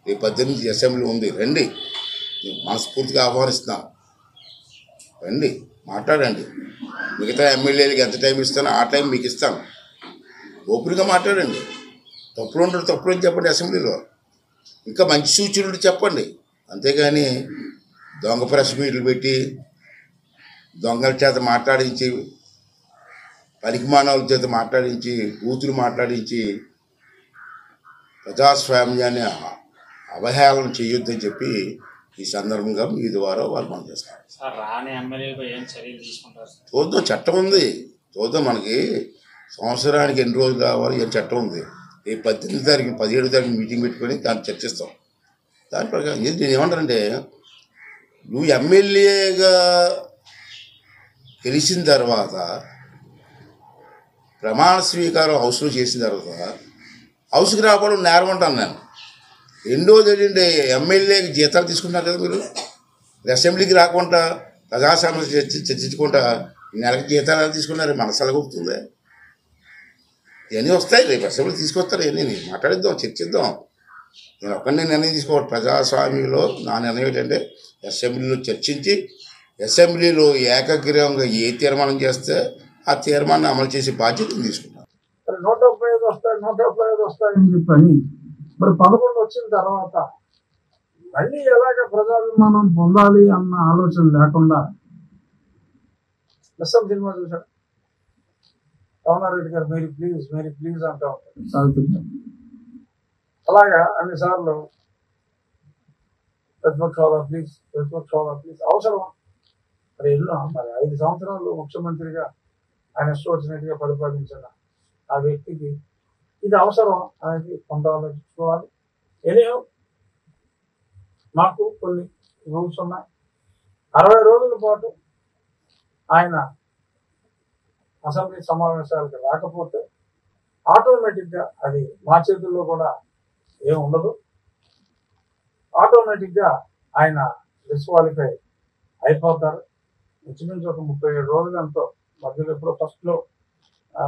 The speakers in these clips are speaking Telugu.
రేపు 18 అసెంబ్లీ ఉంది, రండి, మనస్ఫూర్తిగా ఆహ్వానిస్తున్నాను. రండి, మాట్లాడండి. మిగతా ఎమ్మెల్యేలకి ఎంత టైం ఇస్తానో ఆ టైం మీకు ఇస్తాను. ఓపెన్గా మాట్లాడండి. తప్పులు ఉండరు, తప్పులు అని చెప్పండి. అసెంబ్లీలో ఇంకా మంచి సూచనలు చెప్పండి. అంతేగాని దొంగ ప్రెస్ మీట్లు పెట్టి దొంగల చేత మాట్లాడించి, పనికిమానవుల చేత మాట్లాడించి, బూతులు మాట్లాడించి ప్రజాస్వామ్యాన్ని అవహేళన చేయొద్దని చెప్పి ఈ సందర్భంగా మీ ద్వారా వాళ్ళు మనం చేస్తాం. చూద్దాం, చట్టం ఉంది, చూద్దాం. మనకి సంవత్సరానికి ఎన్ని రోజులు కావాలి ఏం చట్టం ఉంది. ఈ 18 తారీఖు 17 తారీఖు మీటింగ్ పెట్టుకొని దాన్ని చర్చిస్తాం. దాని ప్రకారం నేను ఏమంటానంటే, నువ్వు ఎమ్మెల్యేగా గెలిచిన తర్వాత ప్రమాణ స్వీకారం హౌస్లో చేసిన తర్వాత హౌస్కి రాకపోవడం నేరం అంటాను నేను. రెండోది ఏంటంటే, ఎమ్మెల్యేకి జీతాలు తీసుకుంటున్నారు కదా మీరు. అసెంబ్లీకి రాకుండా ప్రజా సమస్య చర్చించుకుంటా నెలకి జీతాలు తీసుకున్నారు. మనసు ఎలాగొస్తుంది? ఇవన్నీ వస్తాయి, రేపు అసెంబ్లీ తీసుకొస్తారు. ఇవన్నీ మాట్లాడిద్దాం, చర్చిద్దాం. నేను ఒక్కడిని నిర్ణయం తీసుకోవాలి. ప్రజాస్వామ్యంలో నా నిర్ణయం ఏంటంటే, అసెంబ్లీలో చర్చించి అసెంబ్లీలో ఏకగ్రీవంగా ఏ తీర్మానం చేస్తే ఆ తీర్మానాన్ని అమలు చేసే బాధ్యత తీసుకుంటాను. 175 వస్తాయి, 175 వస్తాయని చెప్పని మరి 11 వచ్చిన తర్వాత మళ్ళీ ఎలాగ ప్రజాభిమానం పొందాలి అన్న ఆలోచన లేకుండా లసం సినిమా చూశాడు. కమలారెడ్డి గారు మేరీ ప్లీజ్ అంటూ ఉంటారు సాగుతుంది. అలాగా అన్నిసార్లు ప్రతిపక్ష ప్లీజ్ అవసరం. మరి ఎన్నో 5 సంవత్సరాలు ముఖ్యమంత్రిగా ఆయన ఇష్టం వచ్చినట్టుగా పరిపాలించిన ఆ వ్యక్తికి ఇది అవసరం అనేది కొంత ఆలోచించుకోవాలి. ఎనిహో మాకు కొన్ని రూల్స్ ఉన్నాయి. 60 రోజుల పాటు ఆయన అసెంబ్లీ సమావేశాలకు రాకపోతే ఆటోమేటిక్గా అది మా చేతుల్లో కూడా ఏం ఉండదు. ఆటోమేటిక్గా ఆయన డిస్క్వాలిఫై అయిపోతారు. ఇంచుమించు ఒక 37 రోజులు ఎంతో మధ్యలో ఎప్పుడో ఫస్ట్లో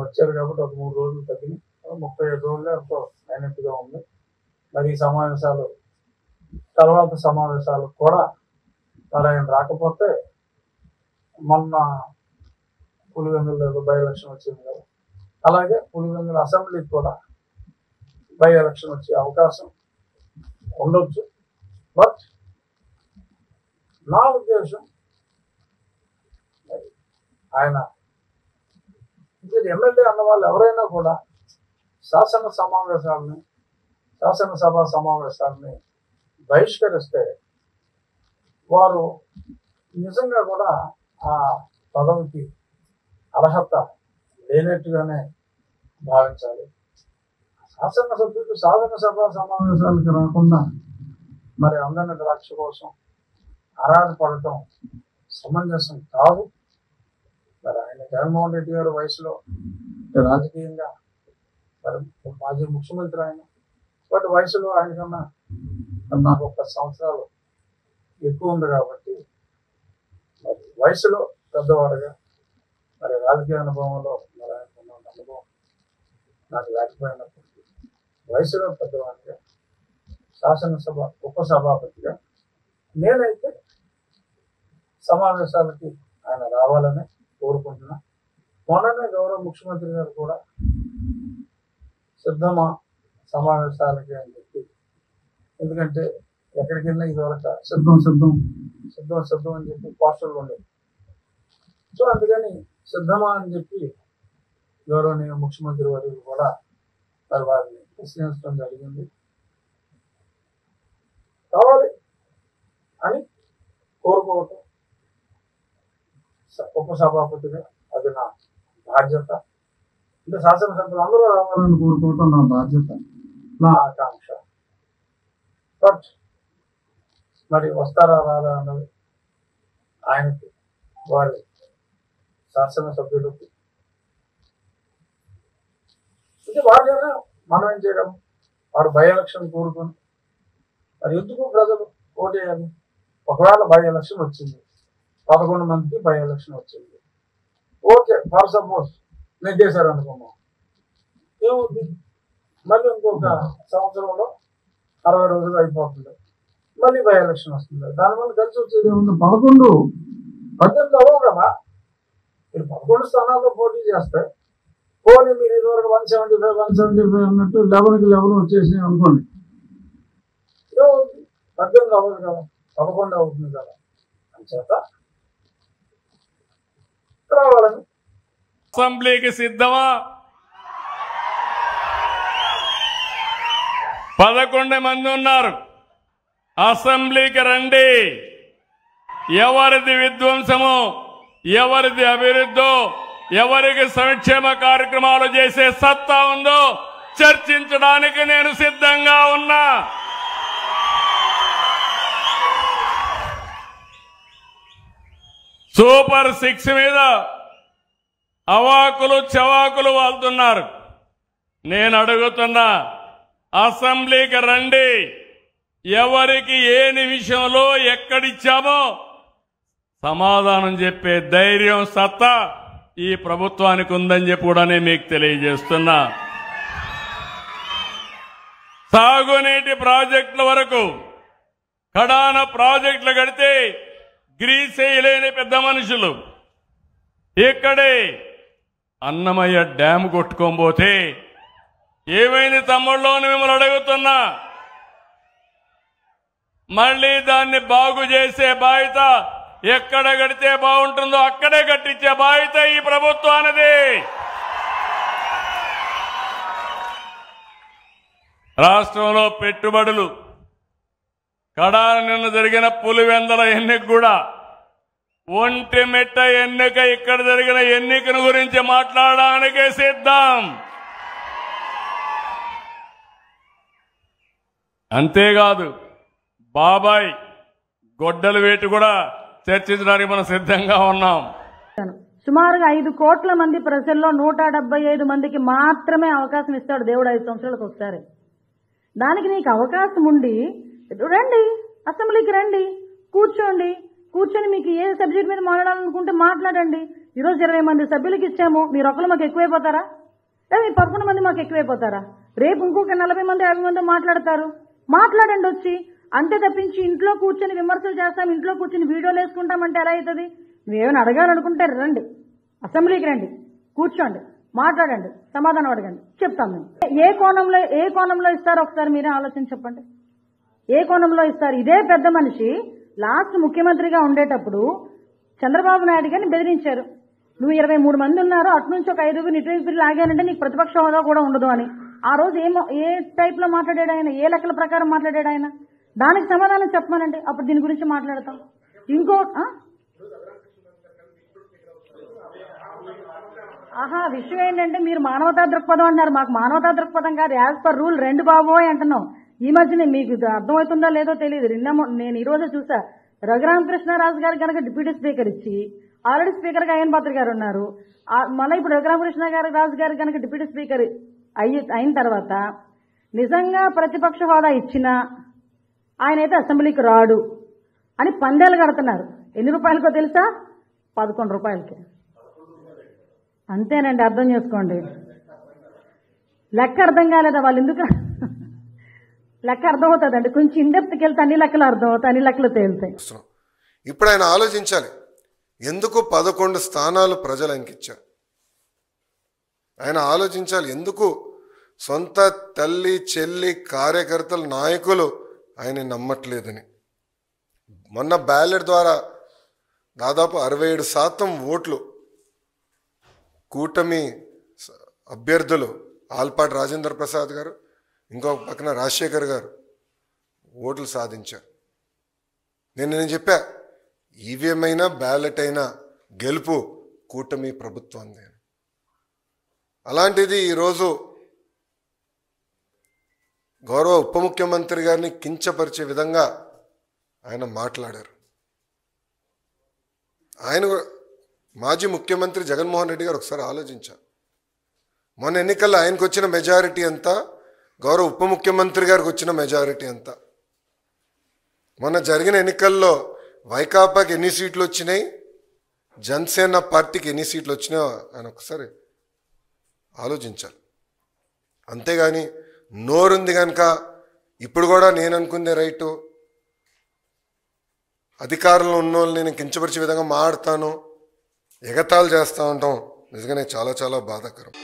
వచ్చారు కాబట్టి ఒక 3 రోజులు తగ్గినాయి. 37 రోజులే ఎంతో అయినట్టుగా ఉంది. మరి ఈ సమావేశాలు తర్వాత సమావేశాలు కూడా మరి ఆయన రాకపోతే మొన్న పులివెందులలో బై ఎలక్షన్ వచ్చింది కదా, అలాగే పులివెందుల అసెంబ్లీకి కూడా బై ఎలక్షన్ వచ్చే అవకాశం ఉండొచ్చు. బట్ నా ఉద్దేశం ఆయన ఎమ్మెల్యే అన్న వాళ్ళు ఎవరైనా కూడా శాసనసభ సమావేశాలని బహిష్కరిస్తే వారు నిజంగా కూడా ఆ పదవికి అర్హత లేనట్టుగానే భావించాలి. శాసనసభ్యులు శాసనసభ సమావేశాలకు రాకుండా మరి అందరిని ద్రాక్ష కోసం ఆరాధపడటం సమంజసం కాదు. మరి ఆయన జగన్మోహన్ రెడ్డి గారు వయసులో రాజకీయంగా మరి మాజీ ముఖ్యమంత్రి ఆయన, బట్ వయసులో ఆయన కన్నా నాకు 10 సంవత్సరాలు ఎక్కువ ఉంది కాబట్టి మరి వయసులో పెద్దవాడుగా మరి రాజకీయ అనుభవంలో మరి ఆయనకున్న అనుభవం నాకు లేకపోయినప్పటికీ వయసులో పెద్దవాడిగా శాసనసభ ఉపసభాపతిగా నేనైతే సమావేశాలకి ఆయన రావాలని కోరుకుంటున్నా. మొన్ననే గౌరవ ముఖ్యమంత్రి గారు కూడా సిద్ధమా సమావేశాలకి అని చెప్పి, ఎందుకంటే ఎక్కడికి వెళ్ళినా ఇదివరకు సిద్ధం అని చెప్పి పోస్టర్లు ఉండేవి. సో అందుకని సిద్ధమా అని చెప్పి గౌరవనీయ ముఖ్యమంత్రి వర్యులు కూడా మరి వారిని ప్రశ్నించడం జరిగింది. కావాలి అని కోరుకోవటం ఉపసభాపతిగా అది నా బాధ్యత. అంటే శాసనసభ్యులు అందరూ రావాలని కోరుకోవటం నా బాధ్యత, నా ఆకాంక్ష. బట్ మరి వస్తారా రారా అన్నది ఆయనకి, వారి శాసనసభ్యులకు ఇది వారిగా మనం ఏం చేయగలం. వారు బై ఎలక్షన్ కోరుకొని మరి ఎందుకు ప్రజలు ఓటేయాలి? ఒకవేళ బై ఎలక్షన్ వచ్చింది, 11 మందికి బై ఎలక్షన్ వచ్చింది, ఓకే, ఫర్ సపోజ్ నెగ్గేశారు అనుకున్నాం, ఏమవుతుంది? మళ్ళీ ఇంకొక సంవత్సరంలో 60 రోజులు అయిపోతుంది, మళ్ళీ బై ఎలక్షన్ వస్తుంది. దానివల్ల కలిసి వచ్చేది ఏముంది? 11, 18 అవ్వవు కదా. మీరు 11 స్థానాల్లో పోటీ చేస్తే పోనీ మీరు ఇదివరకు 175 అన్నట్టు 11కి 11 వచ్చేసి అనుకోండి, 18 అవ్వదు కదా, 11 అవుతుంది కదా. అంచేత రావాలని అసెంబ్లీకి సిద్ధమా? 11 మంది ఉన్నారు. అసెంబ్లీకి రండి. ఎవరిది విధ్వంసము, ఎవరిది అభివృద్ధో, ఎవరికి సంక్షేమ కార్యక్రమాలు చేసే సత్తా ఉందో చర్చించడానికి నేను సిద్ధంగా ఉన్నా. సూపర్ 6 మీద అవాకులు చవాకులు వాళ్తున్నారు. నేను అడుగుతున్నా, అసెంబ్లీకి రండి. ఎవరికి ఏ నిమిషంలో ఎక్కడిచ్చామో సమాధానం చెప్పే ధైర్యం, సత్తా ఈ ప్రభుత్వానికి ఉందని చెప్పి కూడా నేను మీకు తెలియజేస్తున్నా. సాగునీటి ప్రాజెక్టుల వరకు కడాన ప్రాజెక్టులు కడితే గ్రీస్ వేయలేని పెద్ద మనుషులు ఇక్కడే అన్నమయ్య డ్యామ్ కొట్టుకోబోతే ఏమైంది తమ్ముళ్ళు అని మిమ్మల్ని అడుగుతున్నా. మళ్ళీ దాన్ని బాగు చేసే బాధ్యత ఎక్కడ కడితే బాగుంటుందో అక్కడే కట్టించే బాధ్యత ఈ ప్రభుత్వానిది. రాష్ట్రంలో పెట్టుబడులు కడాన నిన్న జరిగిన పులివెందల ఎన్నిక కూడా ఒంటిమిట్ట ఎన్నిక, ఇక్కడ జరిగిన ఎన్నికను గురించి మాట్లాడడానికి సిద్ధం. అంతేకాదు బాబాయ్ గొడ్డలు వేటు కూడా చర్చించడానికి మనం సిద్ధంగా ఉన్నాం. సుమారుగా 5 కోట్ల మంది ప్రజల్లో 175 మందికి మాత్రమే అవకాశం ఇస్తాడు దేవుడు 5 సంవత్సరాలకు ఒకసారి. దానికి నీకు అవకాశం ఉండి రండి, అసెంబ్లీకి రండి, కూర్చొని మీకు ఏ సబ్జెక్ట్ మీద మాట్లాడాలనుకుంటే మాట్లాడండి. ఈరోజు 20 మంది సభ్యులకు ఇచ్చాము, మీరు ఒకరు మాకు ఎక్కువైపోతారా? లేదా మీరు 11 మంది మాకు ఎక్కువైపోతారా? రేపు ఇంకొక 40 మంది 50 మంది మాట్లాడతారు, మాట్లాడండి వచ్చి. అంతే తప్పించి ఇంట్లో కూర్చొని విమర్శలు చేస్తాం, ఇంట్లో కూర్చొని వీడియోలు వేసుకుంటామంటే ఎలా అవుతుంది? నువ్వేమైనా అడగాలనుకుంటే రండి, అసెంబ్లీకి రండి, కూర్చోండి, మాట్లాడండి, సమాధానం అడగండి, చెప్తాం మేము. ఏ కోణంలో ఇస్తారో ఒకసారి మీరే ఆలోచన చెప్పండి. ఏ కోణంలో ఇస్తారు? ఇదే పెద్ద మనిషి లాస్ట్ ముఖ్యమంత్రిగా ఉండేటప్పుడు చంద్రబాబు నాయుడు గారిని బెదిరించారు. నువ్వు 23 మంది ఉన్నారు, అటు నుంచి ఒక 5 ఇటు లాగానంటే నీకు ప్రతిపక్ష హోదా కూడా ఉండదు అని. ఆ రోజు ఏ టైప్ లో మాట్లాడాడు ఆయన? ఏ లెక్కల ప్రకారం మాట్లాడాడు ఆయన? దానికి సమాధానం చెప్పమనండి, అప్పుడు దీని గురించి మాట్లాడతాం. విషయం ఏంటంటే మీరు మానవతా దృక్పథం అంటున్నారు, మాకు మానవతా దృక్పథం కాదు, యాజ్ పర్ రూల్ 2 బాబోయ్ అంటున్నాం. ఈ మధ్యనే మీకు అర్థమవుతుందో లేదో తెలియదు, నేను ఈ రోజే చూసా, రఘురామకృష్ణరాజు గారు కనుక డిప్యూటీ స్పీకర్ ఇచ్చి ఆల్రెడీ స్పీకర్ గా అయ్యన్ పాత్ర గారు ఉన్నారు, మళ్ళీ ఇప్పుడు రఘురామకృష్ణరాజు గారు కనుక డిప్యూటీ స్పీకర్ అయిన తర్వాత నిజంగా ప్రతిపక్ష హోదా ఇచ్చినా ఆయనైతే అసెంబ్లీకి రాడు అని పందేలు కడుతున్నారు. ఎన్ని రూపాయలకో తెలుసా? 11 రూపాయలకి. అంతేనండి, అర్థం చేసుకోండి. లెక్క అర్థం కాలేదా? వాళ్ళు ఎందుకు లెక్క అర్థమవుతుందండి, కొంచెం ఇండెప్త్కి వెళ్తే అన్ని లెక్కలు అర్థమవుతాయి, అన్ని లెక్కలు తేలుతాయి. ఇప్పుడు ఆయన ఆలోచించాలి, ఎందుకు 11 స్థానాలు ప్రజలు ఆయనకి ఇచ్చారు. ఆయన ఆలోచించాలి, ఎందుకు సొంత తల్లి చెల్లి కార్యకర్తలు నాయకులు ఆయన నమ్మట్లేదని. మొన్న బ్యాలెట్ ద్వారా దాదాపు 67% ఓట్లు కూటమి అభ్యర్థులు ఆల్పాటి రాజేంద్ర ప్రసాద్ గారు, ఇంకొక పక్కన రాజశేఖర్ గారు ఓట్లు సాధించారు. నేను చెప్పా, ఈవీఎం అయినా బ్యాలెట్ అయినా గెలుపు కూటమి ప్రభుత్వంది. అలాంటిది ఈరోజు గౌరవ ఉప ముఖ్యమంత్రి గారిని కించపరిచే విధంగా ఆయన మాట్లాడారు. ఆయన మాజీ ముఖ్యమంత్రి జగన్మోహన్ రెడ్డి గారు ఒకసారి ఆలోచించారు, మొన్న ఎన్నికల్లో ఆయనకు వచ్చిన మెజారిటీ ఎంత, గౌరవ ఉప ముఖ్యమంత్రి గారికి వచ్చిన మెజారిటీ ఎంత. మొన్న జరిగిన ఎన్నికల్లో వైకాపాకి ఎన్ని సీట్లు వచ్చినాయి, జనసేన పార్టీకి ఎన్ని సీట్లు వచ్చినాయో ఆయన ఒకసారి ఆలోచించాలి. అంతేగాని నోరుంది కనుక ఇప్పుడు కూడా నేను అనుకుందే రైటు, అధికారంలో ఉన్న వాళ్ళని నేను కించపరిచే విధంగా మాట్లాడతాను, ఎగతాళి చేస్తూ ఉంటాం, నిజంగానే చాలా చాలా బాధాకరం.